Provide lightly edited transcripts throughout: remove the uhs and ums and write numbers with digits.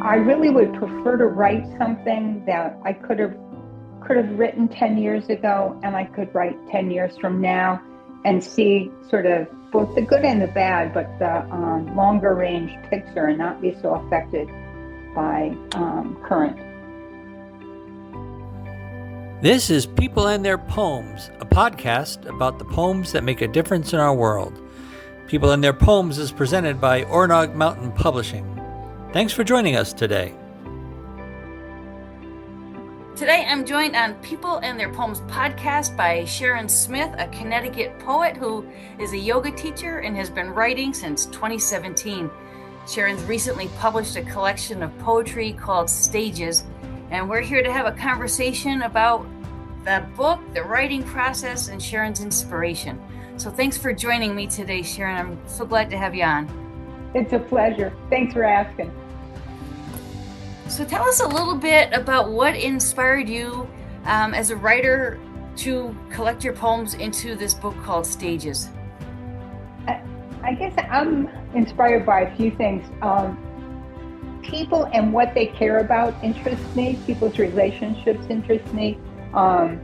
I really would prefer to write something that I could have written 10 years ago, and I could write 10 years from now and see sort of both the good and the bad, but the longer range picture, and not be so affected by current. This is People and Their Poems, a podcast about the poems that make a difference in our world. People and Their Poems is presented by Ornog Mountain Publishing. Thanks for joining us today. Today I'm joined on People and Their Poems podcast by Sharon Smith, a Connecticut poet who is a yoga teacher and has been writing since 2017. Sharon's recently published a collection of poetry called Stages, and we're here to have a conversation about the book, the writing process, and Sharon's inspiration. So thanks for joining me today, Sharon. I'm so glad to have you on. It's a pleasure. Thanks for asking. So tell us a little bit about what inspired you as a writer to collect your poems into this book called Stages. I guess I'm inspired by a few things. People and what they care about interests me. People's relationships interest me. I'm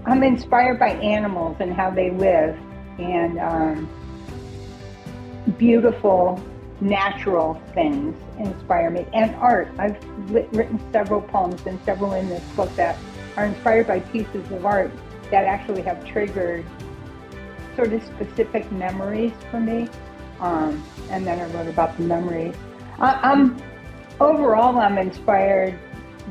inspired by animals and how they live, and beautiful natural things inspire me, and art. I've written several poems and several in this book that are inspired by pieces of art that actually have triggered sort of specific memories for me, and then I wrote about the memories. Overall, I'm inspired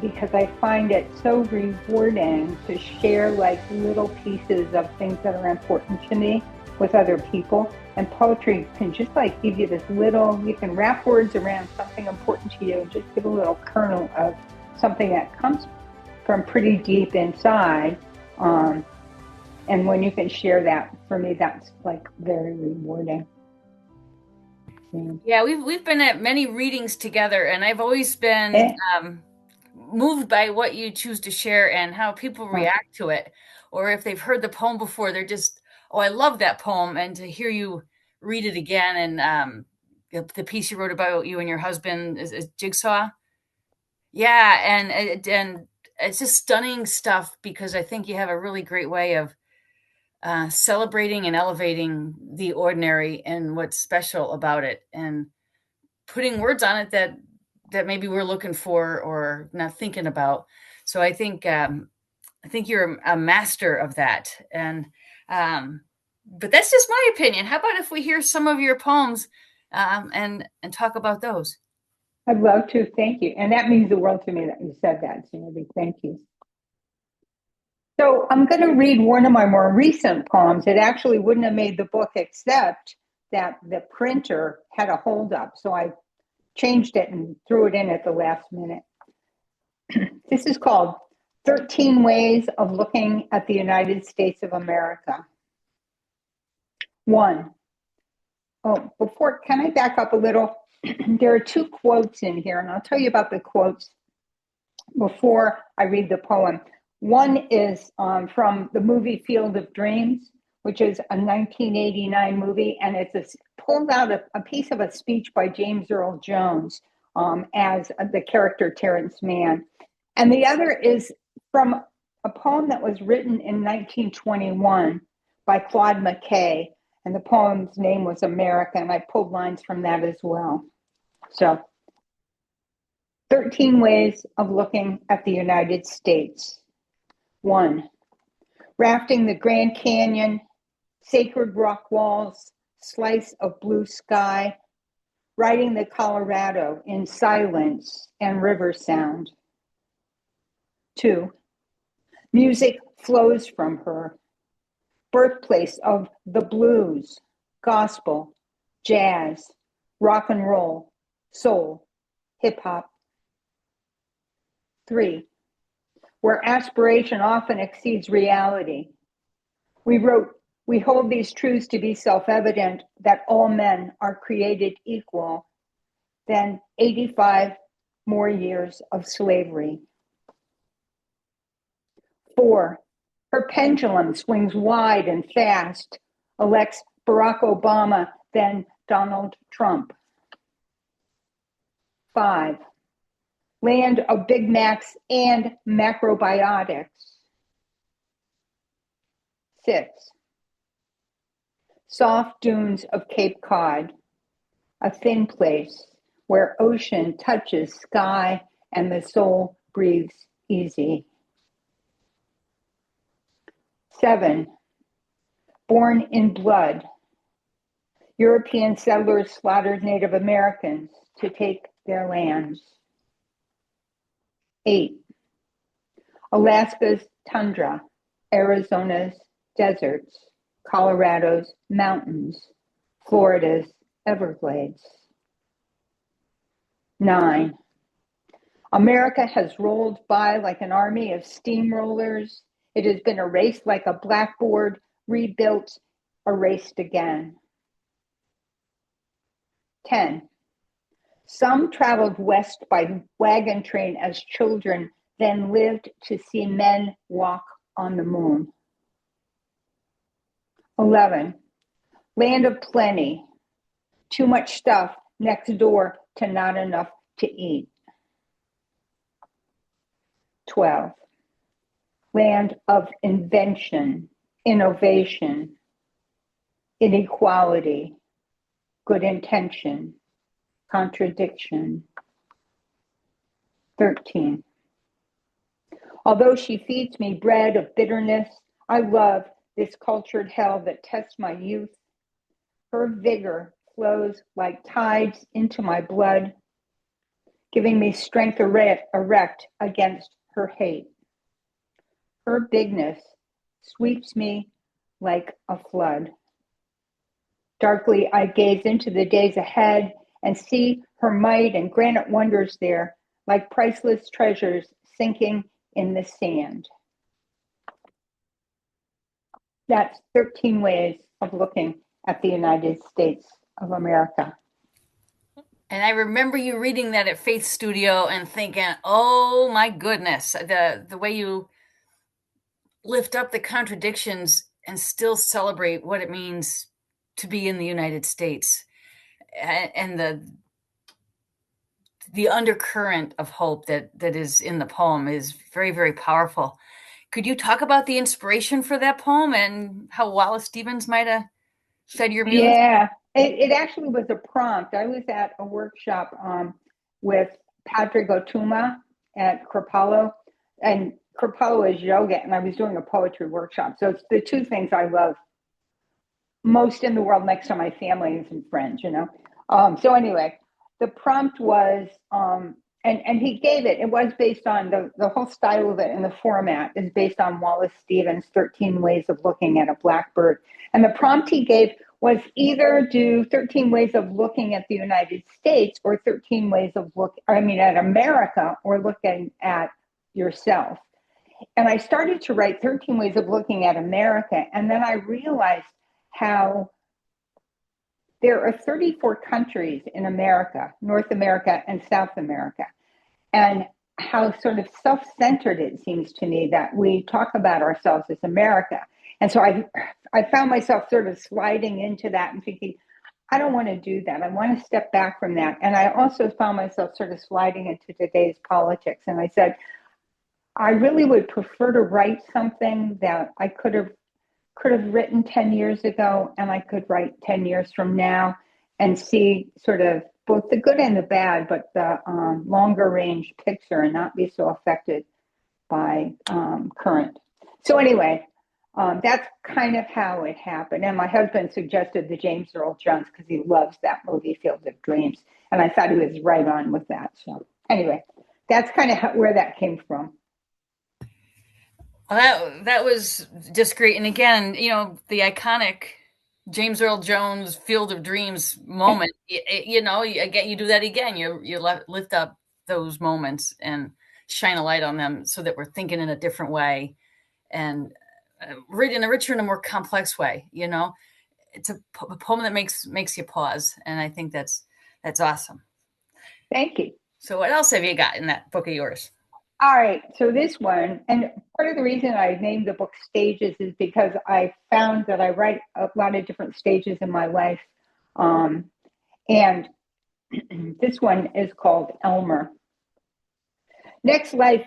because I find it so rewarding to share like little pieces of things that are important to me with other people. And poetry can just like give you this little, you can wrap words around something important to you and just give a little kernel of something that comes from pretty deep inside. And when you can share that, for me, that's like very rewarding. Yeah, we've been at many readings together, and I've always been moved by what you choose to share and how people react to it. Or if they've heard the poem before, they're just, oh, I love that poem. And to hear you read it again, and the piece you wrote about you and your husband is Jigsaw. Yeah, and it's just stunning stuff, because I think you have a really great way of celebrating and elevating the ordinary and what's special about it, and putting words on it that maybe we're looking for or not thinking about. So I think you're a master of that. And but that's just my opinion. How about if we hear some of your poems and talk about those? I'd love to. Thank you. And that means the world to me that you said that, Sandy. Thank you. So I'm going to read one of my more recent poems. It actually wouldn't have made the book except that the printer had a holdup. So I changed it and threw it in at the last minute. This is called 13 Ways of Looking at the United States of America. 1. Can I back up a little? There are 2 quotes in here, and I'll tell you about the quotes before I read the poem. One is from the movie Field of Dreams, which is a 1989 movie, and it's pulled out a piece of a speech by James Earl Jones as the character Terrence Mann. And the other is from a poem that was written in 1921 by Claude McKay, and the poem's name was America, and I pulled lines from that as well. So, 13 Ways of Looking at the United States. 1. Rafting the Grand Canyon, sacred rock walls, slice of blue sky, riding the Colorado in silence and river sound. 2. Music flows from her, birthplace of the blues, gospel, jazz, rock and roll, soul, hip hop. 3. Where aspiration often exceeds reality. We hold these truths to be self-evident, that all men are created equal, then 85 more years of slavery. 4. Her pendulum swings wide and fast, elects Barack Obama, then Donald Trump. 5. Land of Big Macs and macrobiotics. 6. Soft dunes of Cape Cod, a thin place where ocean touches sky and the soul breathes easy. 7. Born in blood, European settlers slaughtered Native Americans to take their lands. 8. Alaska's tundra, Arizona's deserts, Colorado's mountains, Florida's Everglades. 9. America has rolled by like an army of steamrollers. It has been erased like a blackboard, rebuilt, erased again. 10. Some traveled west by wagon train as children, then lived to see men walk on the moon. 11. Land of plenty. Too much stuff next door to not enough to eat. 12. Land of invention, innovation, inequality, good intention, contradiction. 13. Although she feeds me bread of bitterness, I love this cultured hell that tests my youth. Her vigor flows like tides into my blood, giving me strength erect against her hate. Her bigness sweeps me like a flood. Darkly, I gaze into the days ahead and see her might and granite wonders there, like priceless treasures sinking in the sand. That's 13 ways of looking at the United States of America. And I remember you reading that at Faith Studio and thinking, oh my goodness, the way you lift up the contradictions and still celebrate what it means to be in the United States, and the undercurrent of hope that is in the poem is very, very powerful. Could you talk about the inspiration for that poem and how Wallace Stevens might have fed your muse? Yeah, it actually was a prompt. I was at a workshop with Patrick Otuma at Kripalu, and Kripalu is yoga, and I was doing a poetry workshop. So it's the two things I love most in the world next to my family and friends, you know. So anyway, the prompt was, and he gave it was based on the whole style of it, and the format is based on Wallace Stevens' 13 Ways of Looking at a Blackbird. And the prompt he gave was either do 13 ways of looking at the United States or 13 ways of at America, or looking at yourself. And I started to write 13 ways of looking at America. And then I realized how there are 34 countries in America, North America and South America, and how sort of self-centered it seems to me that we talk about ourselves as America. And so I found myself sort of sliding into that and thinking, I don't want to do that. I want to step back from that. And I also found myself sort of sliding into today's politics. And I said, I really would prefer to write something that I could have written 10 years ago, and I could write 10 years from now and see sort of both the good and the bad, but the longer range picture, and not be so affected by current. So anyway, that's kind of how it happened. And my husband suggested the James Earl Jones because he loves that movie, Field of Dreams. And I thought he was right on with that. So anyway, that's kind of where that came from. Well, that was just great. And again, you know, the iconic James Earl Jones Field of Dreams moment, you do that again. You lift up those moments and shine a light on them so that we're thinking in a different way and read in a richer and a more complex way. You know, it's a poem that makes you pause. And I think that's awesome. Thank you. So what else have you got in that book of yours? All right, so this one, and part of the reason I named the book Stages is because I found that I write a lot of different stages in my life. And this one is called Elmer. Next life,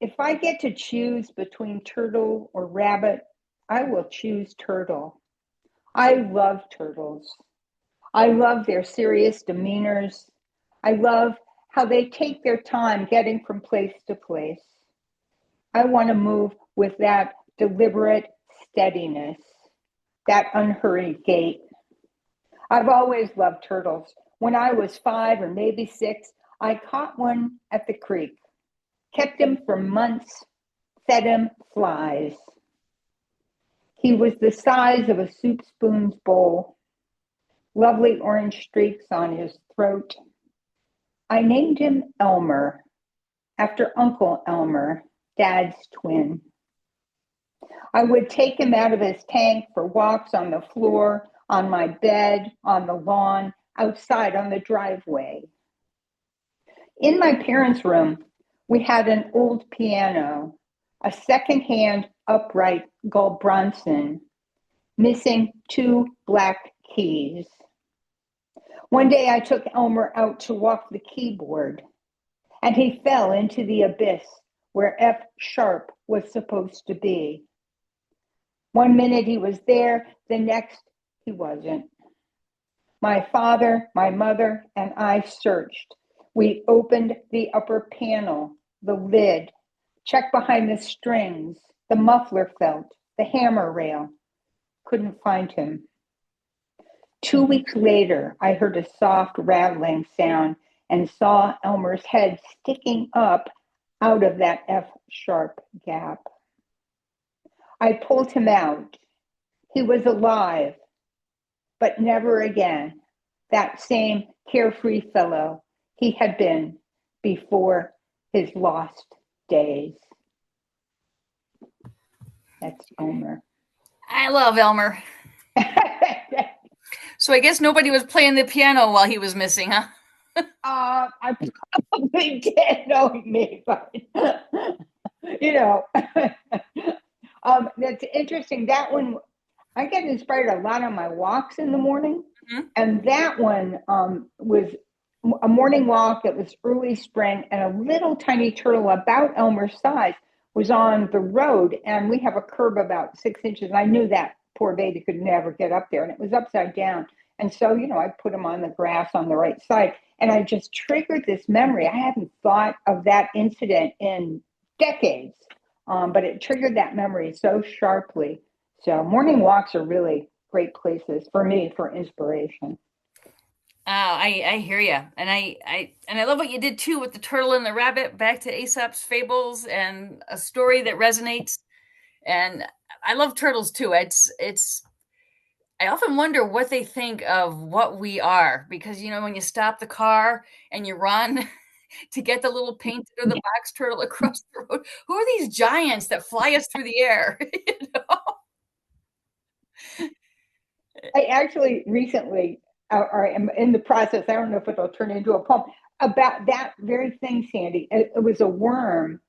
if I get to choose between turtle or rabbit, I will choose turtle. I love turtles. I love their serious demeanors. I love how they take their time getting from place to place. I want to move with that deliberate steadiness, that unhurried gait. I've always loved turtles. When I was 5 or maybe 6, I caught one at the creek, kept him for months, fed him flies. He was the size of a soup spoon's bowl, lovely orange streaks on his throat. I named him Elmer, after Uncle Elmer, Dad's twin. I would take him out of his tank for walks on the floor, on my bed, on the lawn, outside on the driveway. In my parents' room, we had an old piano, a second-hand upright Gulbranson, missing 2 black keys. One day I took Elmer out to walk the keyboard, and he fell into the abyss where F sharp was supposed to be. One minute he was there, the next he wasn't. My father, my mother, and I searched. We opened the upper panel, the lid, checked behind the strings, the muffler felt, the hammer rail. Couldn't find him. 2 weeks later, I heard a soft rattling sound and saw Elmer's head sticking up out of that F sharp gap. I pulled him out. He was alive, but never again that same carefree fellow he had been before his lost days. That's Elmer. I love Elmer. So I guess nobody was playing the piano while he was missing, huh? I probably did know me, but that's interesting. That one, I get inspired a lot on my walks in the morning, and that one was a morning walk. It was early spring, and a little tiny turtle about Elmer's size was on the road, and we have a curb about 6 inches. And I knew that poor baby could never get up there, and it was upside down. And so, I put him on the grass on the right side, and I just triggered this memory. I hadn't thought of that incident in decades, but it triggered that memory so sharply. So morning walks are really great places for me for inspiration. I hear you, and I love what you did too with the turtle and the rabbit. Back to Aesop's fables and a story that resonates. And I love turtles too. It's. I often wonder what they think of what we are, because when you stop the car and you run to get the little painted or the box turtle across the road, who are these giants that fly us through the air? I actually recently, or am in the process, I don't know if it'll turn into a poem, about that very thing, Sandy. It was a worm,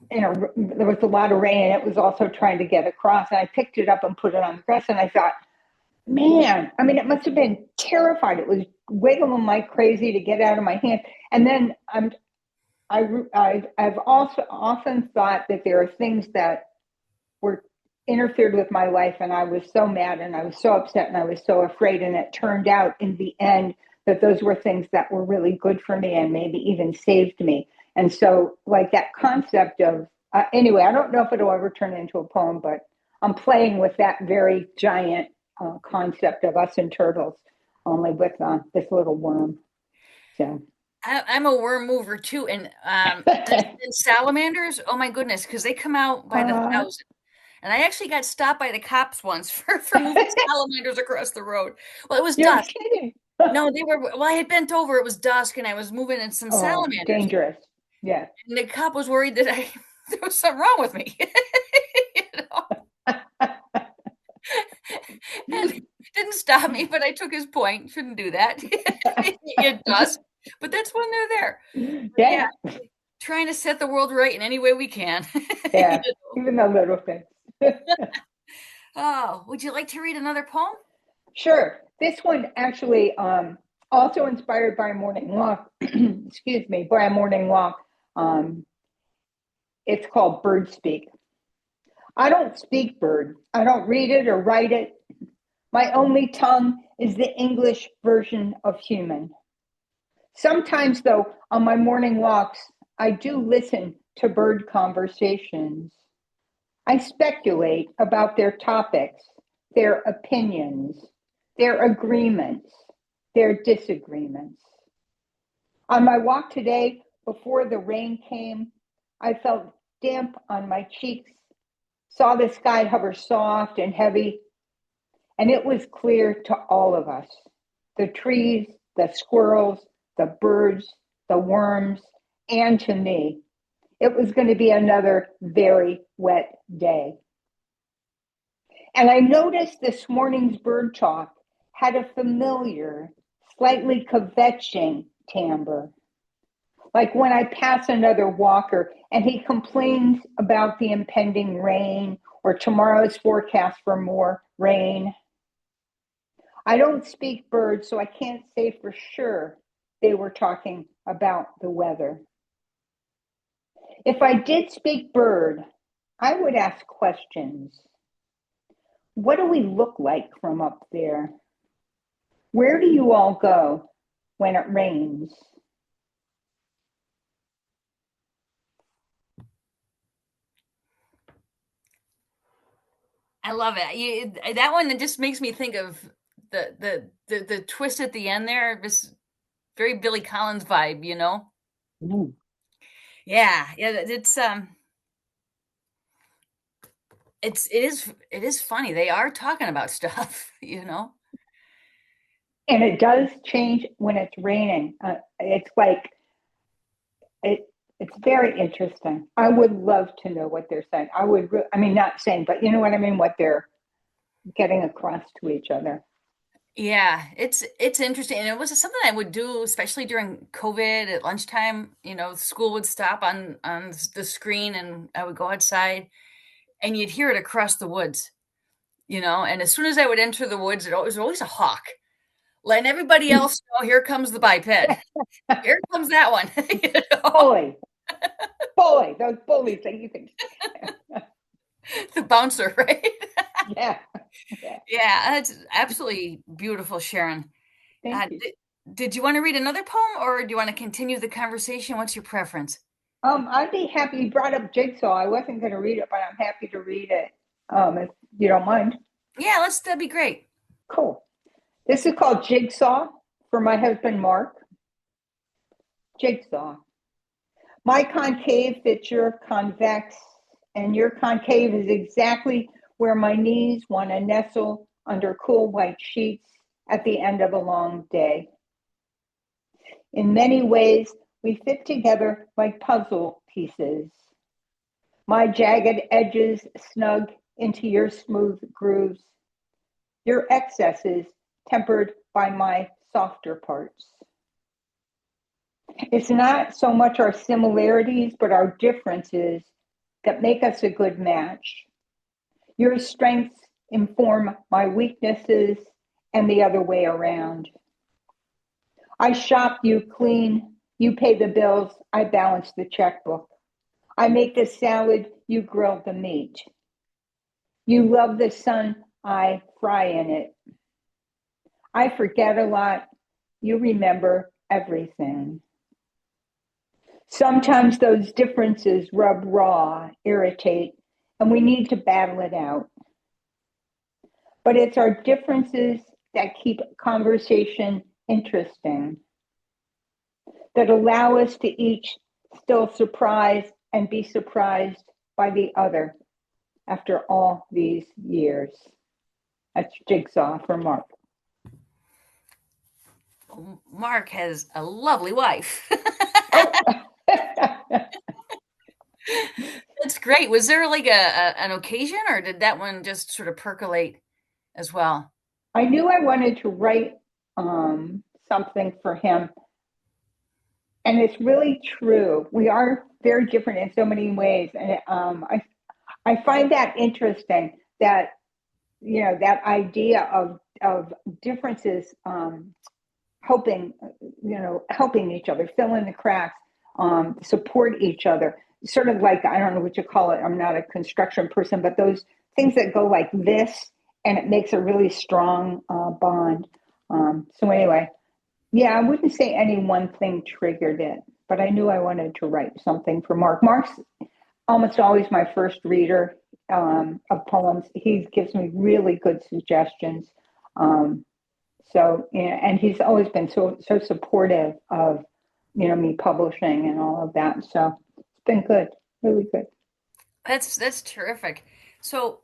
and there was a lot of rain, and it was also trying to get across, and I picked it up and put it on the grass, and I thought, man, it must have been terrified. It was wiggling like crazy to get out of my hand. And then I've also often thought that there are things that were interfered with my life, and I was so mad and I was so upset and I was so afraid. And it turned out in the end that those were things that were really good for me and maybe even saved me. And so, like, that concept of anyway, I don't know if it'll ever turn into a poem, but I'm playing with that very giant concept of us and turtles, only with this little worm. So I'm a worm mover too, and salamanders. Oh my goodness, because they come out by the thousand. And I actually got stopped by the cops once for moving salamanders across the road. Well, it was dusk. Kidding. No, they were. Well, I had bent over. It was dusk, and I was moving in some salamanders. Dangerous. Yeah. And the cop was worried that there was something wrong with me. And didn't stop me, but I took his point. Shouldn't do that. It does, but that's when they're there. Yeah. Trying to set the world right in any way we can. Yeah, even the little things. Oh, would you like to read another poem? Sure. This one actually also inspired by a morning walk. Excuse me, by a morning walk. It's called Bird Speak. I don't speak bird. I don't read it or write it. My only tongue is the English version of human. Sometimes, though, on my morning walks, I do listen to bird conversations. I speculate about their topics, their opinions, their agreements, their disagreements. On my walk today, before the rain came, I felt damp on my cheeks, saw the sky hover soft and heavy, and it was clear to all of us, the trees, the squirrels, the birds, the worms, and to me, it was going to be another very wet day. And I noticed this morning's bird talk had a familiar, slightly kvetching timbre. Like when I pass another walker and he complains about the impending rain or tomorrow's forecast for more rain. I don't speak bird, so I can't say for sure they were talking about the weather. If I did speak bird, I would ask questions. What do we look like from up there? Where do you all go when it rains? I love it. That one that just makes me think of the twist at the end there. This very Billy Collins vibe, you know? Mm. Yeah, it is funny. They are talking about stuff, you know? And it does change when it's raining. It's like, it's very interesting. I would love to know what they're saying. I mean, not saying, but you know what I mean? What they're getting across to each other. Yeah, it's interesting. And it was something I would do, especially during COVID at lunchtime. You know, school would stop on the screen and I would go outside and you'd hear it across the woods, you know, and as soon as I would enter the woods, it was always a hawk, letting everybody else know, here comes the biped. Here comes that one. You know? Bully, those bullies that you can. The bouncer, right? Yeah. Yeah, that's absolutely beautiful, Sharon. Thank you. Did you want to read another poem or do you want to continue the conversation? What's your preference? I'd be happy. You brought up Jigsaw. I wasn't going to read it, but I'm happy to read it. If you don't mind. Yeah, that'd be great. Cool. This is called Jigsaw for my husband, Mark. Jigsaw. My concave fits your convex, and your concave is exactly where my knees want to nestle under cool white sheets at the end of a long day. In many ways, we fit together like puzzle pieces. My jagged edges snug into your smooth grooves, your excesses tempered by my softer parts. It's not so much our similarities, but our differences that make us a good match. Your strengths inform my weaknesses and the other way around. I shop, you clean, you pay the bills, I balance the checkbook. I make the salad, you grill the meat. You love the sun, I fry in it. I forget a lot, you remember everything. Sometimes those differences rub raw, irritate, and we need to battle it out. But it's our differences that keep conversation interesting, that allow us to each still surprise and be surprised by the other after all these years. That's Jigsaw for Mark. Mark has a lovely wife. That's great. Was there like an occasion, or did that one just sort of percolate as well? I knew I wanted to write something for him. And it's really true. We are very different in so many ways. And I find that interesting that, you know, that idea of differences helping each other, fill in the cracks, support each other. sort of like, I don't know what you call it. I'm not a construction person, but those things that go like this, and it makes a really strong bond. So anyway, yeah, I wouldn't say any one thing triggered it, but I knew I wanted to write something for Mark. Mark's almost always my first reader of poems. He gives me really good suggestions. So, yeah, and he's always been so supportive of, me publishing and all of that. So it's been good, really good. That's terrific. So,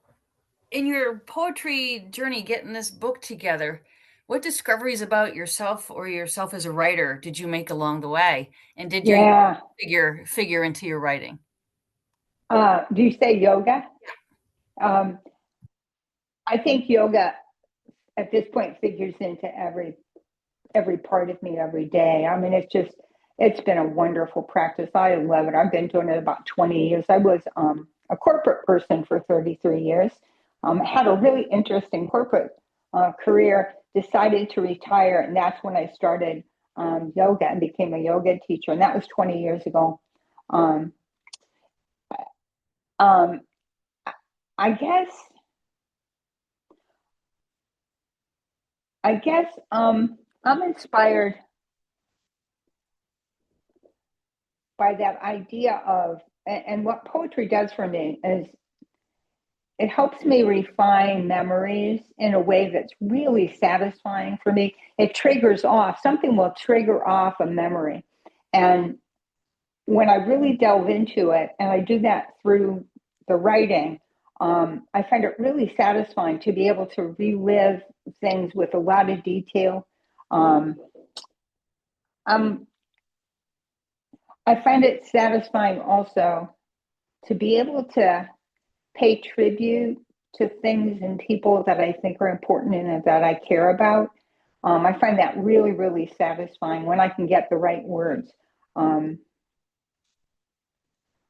in your poetry journey, getting this book together, what discoveries about yourself or yourself as a writer did you make along the way? And did your Yeah. figure into your writing? Do you say yoga? I think yoga at this point figures into every part of me every day. I mean, it's been a wonderful practice. I love it. I've been doing it about 20 years. I was a corporate person for 33 years. Had a really interesting corporate career, decided to retire, and that's when I started yoga and became a yoga teacher, and that was 20 years ago. Um, um, I guess I'm inspired by that idea of, and what poetry does for me is it helps me refine memories in a way that's really satisfying for me. It triggers off, something will trigger off a memory. And when I really delve into it, and I do that through the writing, I find it really satisfying to be able to relive things with a lot of detail. Um, I find it satisfying also to be able to pay tribute to things and people that I think are important and that I care about. I find that really, really satisfying when I can get the right words. Um,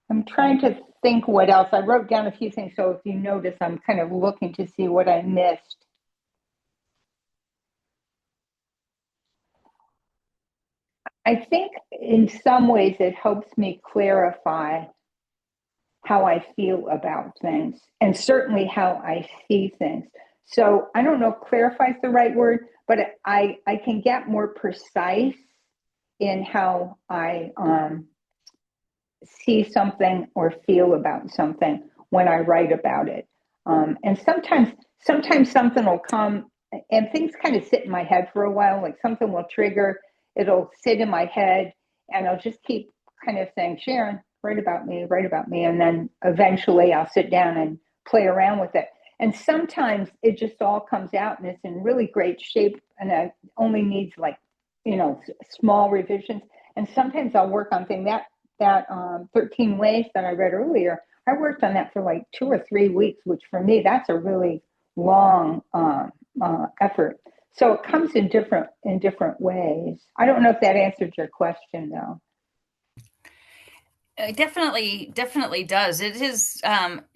I'm trying to think what else. I wrote down a few things, so if you notice, I'm kind of looking to see what I missed. I think in some ways it helps me clarify how I feel about things and certainly how I see things. So I don't know if clarify is the right word, but I can get more precise in how I see something or feel about something when I write about it. And sometimes something will come and things kind of sit in my head for a while, like something will trigger, it'll sit in my head, and I'll just keep kind of saying, Sharon, write about me, write about me. And then eventually I'll sit down and play around with it. And sometimes it just all comes out and it's in really great shape and it only needs like, small revisions. And sometimes I'll work on things that 13 ways that I read earlier. I worked on that for like 2 or 3 weeks, which for me, that's a really long effort. So it comes in different ways. I don't know if that answered your question though. It definitely does. It is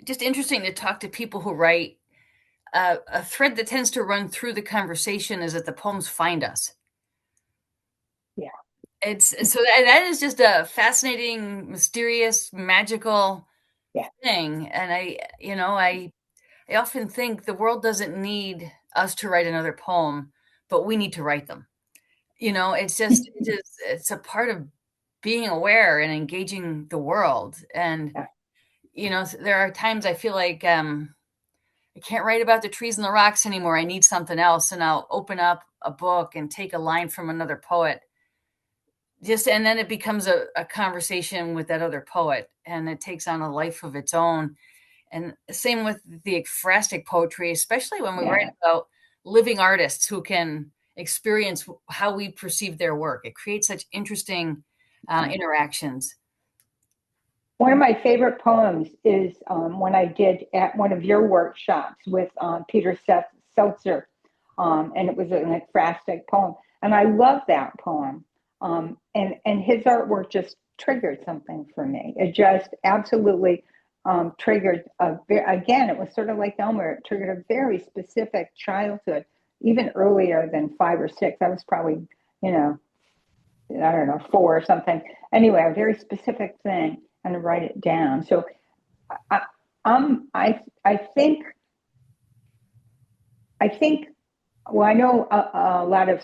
just interesting to talk to people who write. A thread that tends to run through the conversation is that the poems find us. Yeah. It's so that is just a fascinating, mysterious, magical Yeah. thing. And I often think the world doesn't need us to write another poem, but we need to write them. It's a part of being aware and engaging the world. And Yeah. there are times I feel like I can't write about the trees and the rocks anymore. I need something else, and I'll open up a book and take a line from another poet. And then it becomes a conversation with that other poet, and it takes on a life of its own. And same with the ekphrastic poetry, especially when we write about living artists who can experience how we perceive their work. It creates such interesting interactions. One of my favorite poems is when I did at one of your workshops with Peter Seltzer, and it was an ekphrastic poem. And I love that poem. And his artwork just triggered something for me. It just absolutely triggered, again, it was sort of like Elmer, it triggered a very specific childhood, even earlier than 5 or 6. I was probably, I don't know, 4 or something. Anyway, a very specific thing. and write it down. So I, I think, well, I know a lot of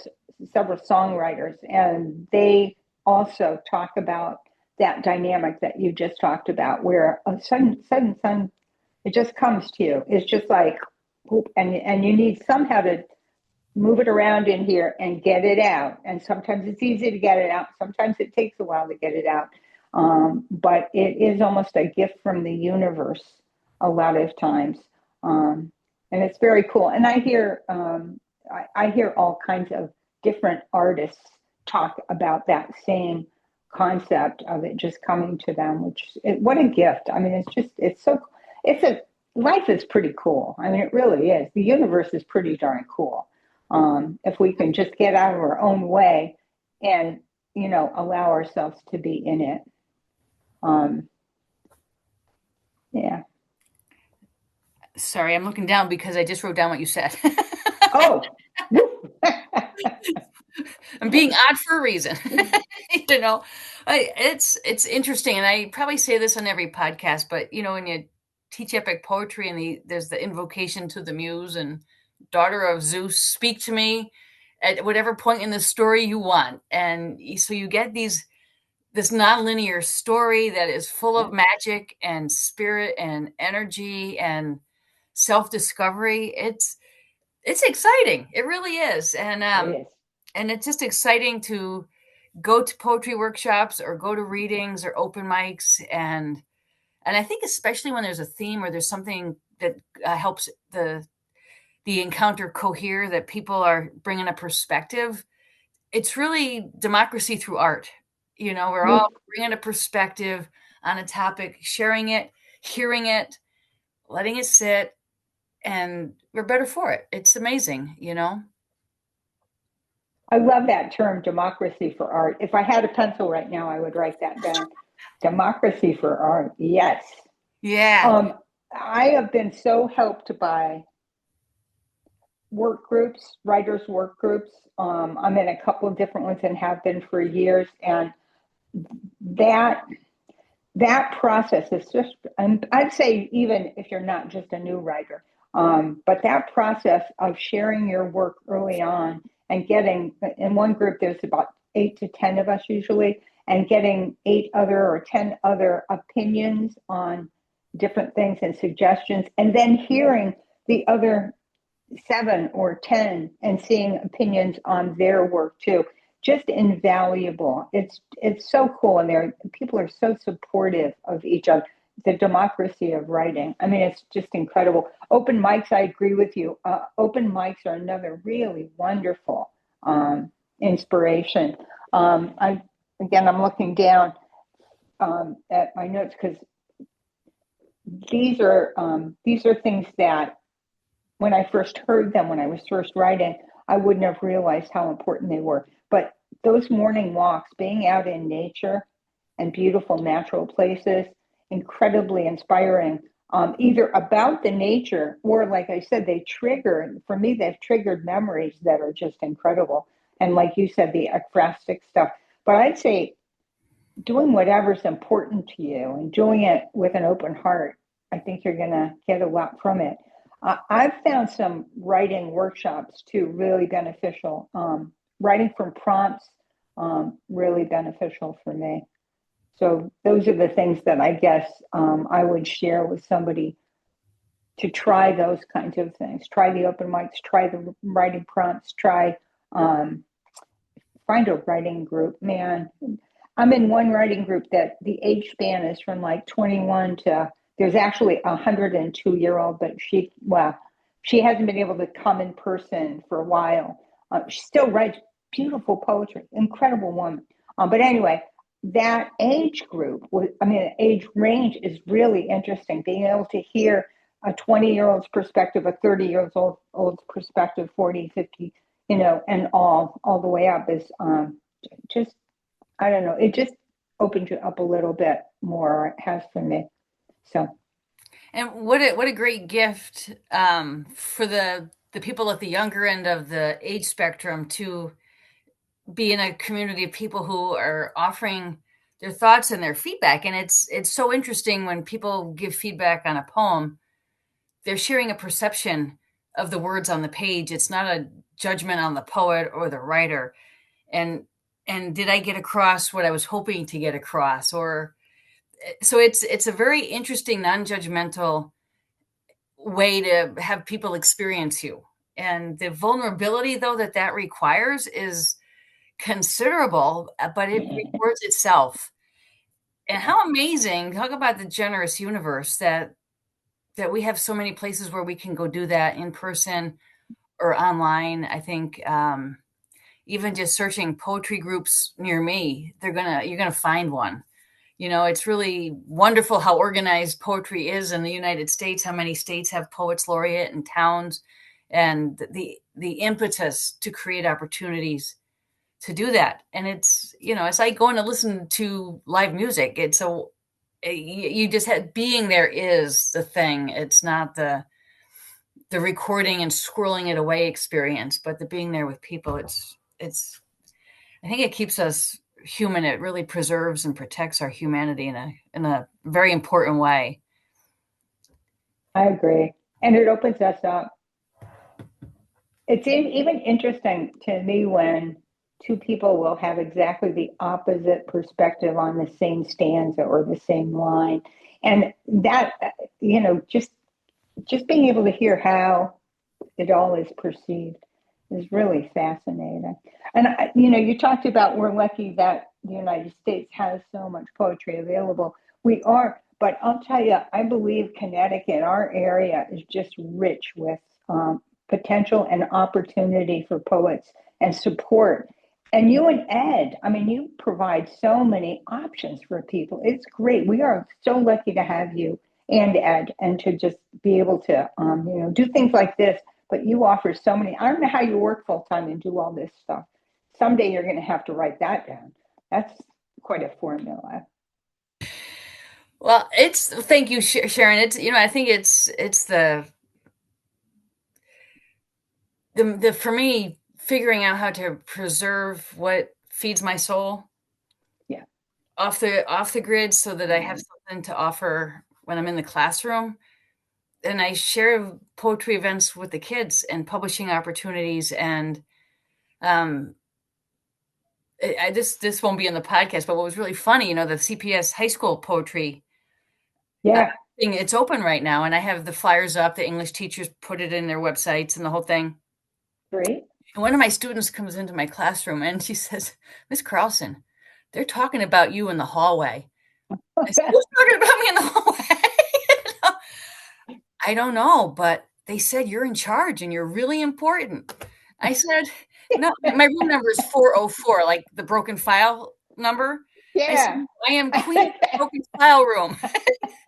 several songwriters, and they also talk about that dynamic that you just talked about, where a sudden, it just comes to you. It's just like, and you need somehow to move it around in here and get it out. And sometimes it's easy to get it out. Sometimes it takes a while to get it out. But it is almost a gift from the universe a lot of times. And it's very cool. And I hear all kinds of different artists talk about that same concept of it just coming to them, what a gift. I mean, life is pretty cool. I mean, it really is. The universe is pretty darn cool. If we can just get out of our own way and, allow ourselves to be in it. Yeah. Sorry, I'm looking down because I just wrote down what you said. Oh, I'm being odd for a reason. It's interesting, and I probably say this on every podcast, but when you teach epic poetry and there's the invocation to the muse and daughter of Zeus, speak to me at whatever point in the story you want. And so you get this nonlinear story that is full of magic and spirit and energy and self-discovery. It's exciting. It really is. And it is. and it's just exciting to go to poetry workshops or go to readings or open mics. And I think especially when there's a theme or there's something that helps the encounter cohere, that people are bringing a perspective. It's really democracy through art. We're all bringing a perspective on a topic, sharing it, hearing it, letting it sit, and we're better for it. It's amazing. I love that term, democracy for art. If I had a pencil right now, I would write that down. Democracy for art. Yes. Yeah. I have been so helped by work groups, writers' work groups. I'm in a couple of different ones and have been for years. And that process is just, and I'd say even if you're not just a new writer, but that process of sharing your work early on and getting, in one group, there's about 8 to 10 of us usually, and getting 8 other or 10 other opinions on different things and suggestions, and then hearing the other 7 or 10 and seeing opinions on their work too. Just invaluable. It's so cool, and people are so supportive of each other. The democracy of writing. I mean, it's just incredible. Open mics, I agree with you. Open mics are another really wonderful inspiration. I'm looking down at my notes because these are things that when I first heard them, when I was first writing, I wouldn't have realized how important they were. But those morning walks, being out in nature and beautiful natural places, incredibly inspiring, either about the nature or, like I said, they've triggered memories that are just incredible. And like you said, the ekphrastic stuff. But I'd say doing whatever's important to you and doing it with an open heart, I think you're going to get a lot from it. I've found some writing workshops too really beneficial. Writing from prompts, really beneficial for me. So those are the things that I guess I would share with somebody to try those kinds of things. Try the open mics, try the writing prompts, find a writing group. Man, I'm in one writing group that the age span is from like 21 to, there's actually a 102-year-old, but she hasn't been able to come in person for a while. She still writes beautiful poetry, incredible woman. But anyway, that age group, age range is really interesting. Being able to hear a 20-year-old's perspective, a 30-year-old's perspective, 40, 50, and all the way up is just, I don't know, it just opens you up a little bit more, it has for me. So, and what a great gift for the people at the younger end of the age spectrum to be in a community of people who are offering thoughts and their feedback. And it's so interesting when people give feedback on a poem, they're sharing a perception of the words on the page. It's not a judgment on the poet or the writer. And did I get across what I was hoping to get across? Or so it's a very interesting, non-judgmental way to have people experience you. And the vulnerability, though, that requires is considerable, but it records itself. And how amazing, talk about the generous universe that we have so many places where we can go do that in person or online. I think even just searching poetry groups near me, you're gonna find one. It's really wonderful how organized poetry is in the United States, how many states have poets laureate and towns, and the impetus to create opportunities to do that. And it's like going to listen to live music. You just had being there is the thing. It's not the recording and squirreling it away experience, but the being there with people. I think it keeps us human. It really preserves and protects our humanity in a very important way. I agree. And it opens us up. It's even interesting to me when two people will have exactly the opposite perspective on the same stanza or the same line. And that, just being able to hear how it all is perceived is really fascinating. And, you talked about we're lucky that the United States has so much poetry available. We are, but I'll tell you, I believe Connecticut, our area, is just rich with potential and opportunity for poets and support. And you and Ed, you provide so many options for people. It's great. We are so lucky to have you and Ed, and to just be able to, do things like this. But you offer so many. I don't know how you work full time and do all this stuff. Someday you're going to have to write that down. That's quite a formula. Well, thank you, Sharon. I think it's the for me, figuring out how to preserve what feeds my soul. Yeah. Off the grid, so that I have something to offer when I'm in the classroom. And I share poetry events with the kids and publishing opportunities. And this won't be in the podcast, but what was really funny, the CPS high school poetry. Yeah. Thing, it's open right now. And I have the flyers up. The English teachers put it in their websites and the whole thing. Great. And one of my students comes into my classroom and she says, "Miss Carlson, they're talking about you in the hallway." I said, "Who's talking about me in the hallway?" I don't know, but they said you're in charge and you're really important. I said, "No, my room number is 404, like the broken file number." Yeah. I said, "I am queen of the broken file room."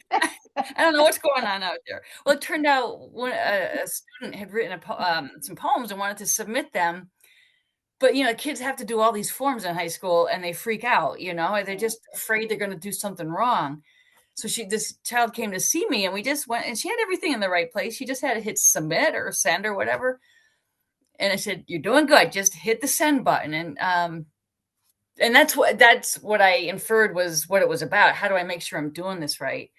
I don't know what's going on out there. Well, it turned out when a student had written some poems and wanted to submit them. But, kids have to do all these forms in high school and they freak out, they're just afraid they're going to do something wrong. So this child came to see me and we just went, and she had everything in the right place. She just had to hit submit or send or whatever. And I said, "You're doing good. Just hit the send button." And that's what I inferred was what it was about. How do I make sure I'm doing this right?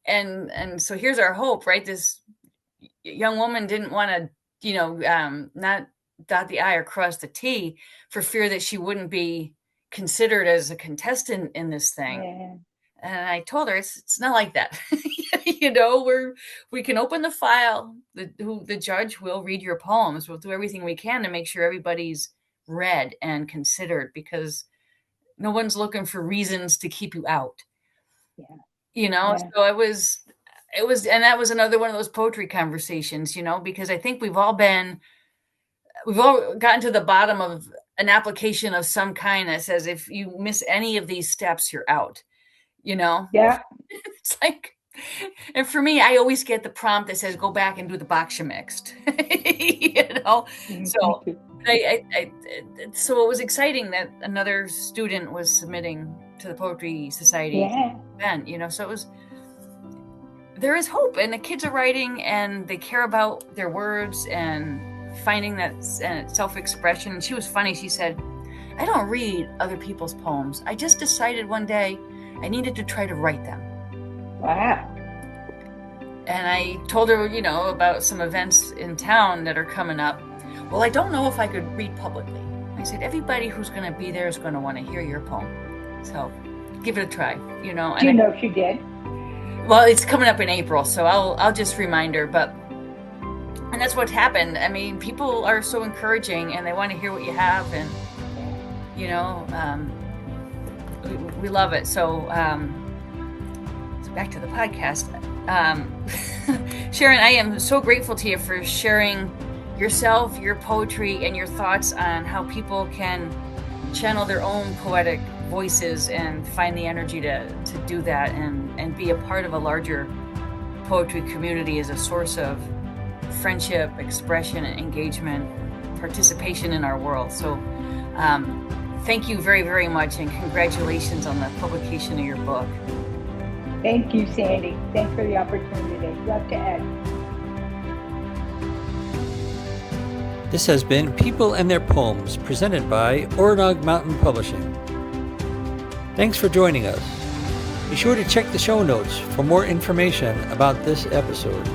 And so here's our hope, right? This young woman didn't want to, not dot the I or cross the T for fear that she wouldn't be considered as a contestant in this thing. Yeah. And I told her it's not like that. We can open the file. The judge will read your poems. We'll do everything we can to make sure everybody's read and considered, because no one's looking for reasons to keep you out. Yeah. So it was, and that was another one of those poetry conversations, because I think we've all gotten to the bottom of an application of some kind that says, if you miss any of these steps, you're out, Yeah. It's like, and for me, I always get the prompt that says, "Go back and do the box you mixed," So so it was exciting that another student was submitting to the Poetry Society event, so there is hope, and the kids are writing and they care about their words and finding that self-expression. And she was funny. She said, I don't read other people's poems. I just decided one day I needed to try to write them. Wow. And I told her, about some events in town that are coming up. Well, I don't know if I could read publicly. I said, everybody who's going to be there is going to want to hear your poem. So give it a try, Do you know if she did? Well, it's coming up in April, so I'll just remind her. And that's what happened. I mean, people are so encouraging, and they want to hear what you have, and we love it. So back to the podcast. Sharon, I am so grateful to you for sharing yourself, your poetry, and your thoughts on how people can channel their own poetic voices and find the energy to do that and be a part of a larger poetry community as a source of friendship, expression, engagement, participation in our world. So thank you very, very much, and congratulations on the publication of your book. Thank you, Sandy. Thanks for the opportunity. Love to add. This has been People and Their Poems, presented by Oronog Mountain Publishing. Thanks for joining us. Be sure to check the show notes for more information about this episode.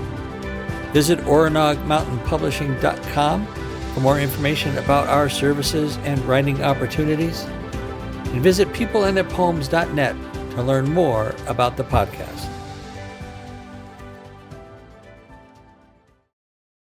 Visit OronogMountainPublishing.com for more information about our services and writing opportunities. And visit peopleandtheirpoems.net to learn more about the podcast.